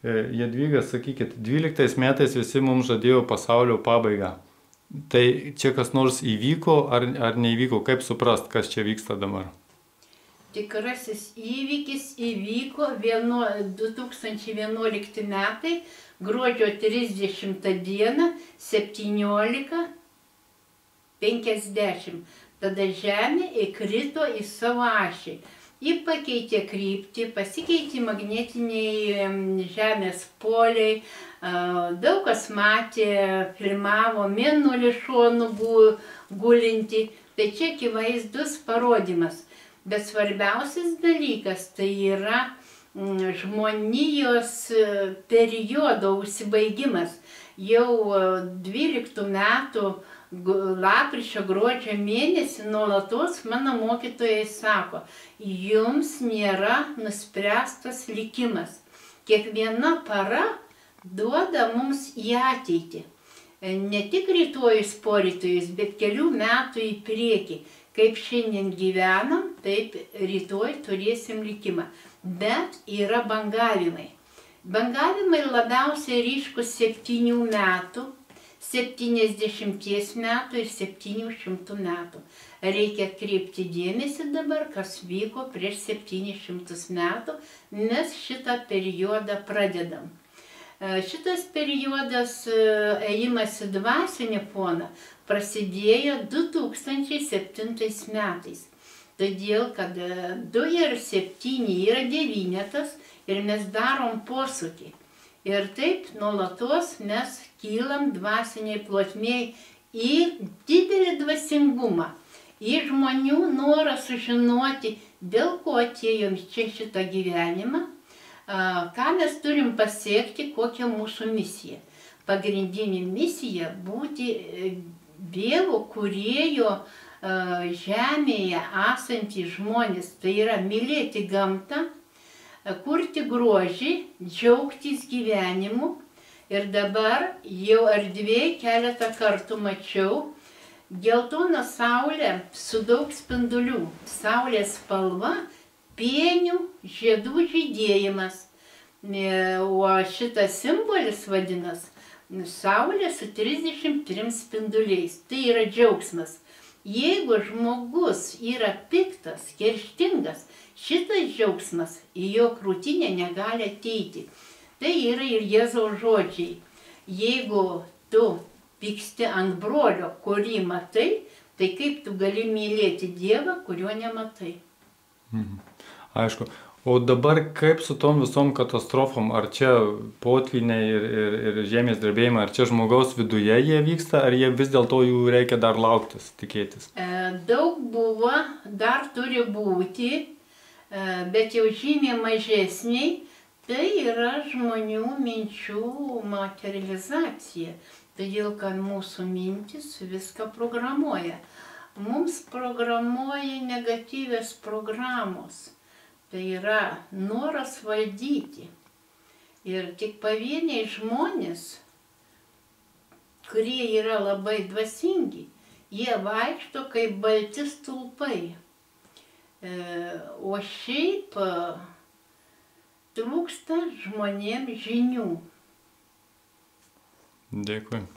Jadvyga, sakykit, 12 metais visi mums žadėjo pasaulio pabaigą. Tai čia kas nors įvyko ar neįvyko? Kaip suprast, kas čia vyksta dabar? Tikrasis įvykis įvyko 2011 metai, gruodžio 30 dieną, 17:50. Tada Žemė įkrito į savo ašį. Ji pakeitė kryptį, pasikeitė magnetiniai Žemės poliai, daug kas matė, filmavo mėnulį šonu gulinti. Tai čia akivaizdus parodymas. Bet svarbiausias dalykas tai yra žmonijos periodo užsibaigimas. Jau 12 metų lapkričio gruodžio mėnesį nuolatos mano mokytojai sako, jums nėra nuspręstas likimas. Kiekviena para duoda mums į ateitį. Ne tik rytojus porytojus, bet kelių metų į priekį. Kaip šiandien gyvenam, taip rytoj turėsim likimą. Bet yra bangavimai. Bangavimai labiausiai ryškus 7 metų, 70 metų ir 700 metų. Reikia atkreipti dėmesį dabar, kas vyko prieš 700 metų, mes šitą periodą pradedam. Šitas periodas ėjimas į dvasinį foną prasidėjo 2007 metais. Todėl, kad 2 ir 7 yra 9 ir mes darom posūkį. Ir taip nuolatos mes kylam dvasiniai plotmėj į didelį dvasingumą, į žmonių norą sužinoti, dėl ko atėjom čia šitą gyvenimą, ką mes turim pasiekti, kokia mūsų misija. Pagrindinė misija būti Dievo kūrėjo žemėje esantys žmonės. Tai yra mylėti gamtą, kurti grožį, džiaugtis gyvenimu. Ir dabar jau erdvėje keletą kartų mačiau geltoną saulę su daug spindulių. Saulės spalva pienių žiedų žydėjimas. O šitas simbolis vadinas saulė su 33 spinduliais. Tai yra džiaugsmas. Jeigu žmogus yra piktas, kerštingas, šitas džiaugsmas į jo krūtinę negali ateiti. Tai yra ir Jėzaus žodžiai. Jeigu tu pyksti ant brolio, kurį matai, tai kaip tu gali mylėti Dievą, kurio nematai. Aišku. O dabar kaip su tom visom katastrofom? Ar čia potvyniai ir žemės drebėjimai, ar čia žmogaus viduje jie vyksta, ar jie vis dėlto jų reikia dar lauktis, tikėtis? Daug buvo, dar turi būti, bet jau žymiai mažesniai. Tai yra žmonių minčių materializacija. Todėl, kad mūsų mintis viską programuoja. Mums programuoja negatyvios programos. Tai yra noras valdyti. Ir tik pavieniai žmonės, kurie yra labai dvasingi, jie vaikšto kaip balti stulpai. O šiaip trūksta žmonėms žinių. Dėkui.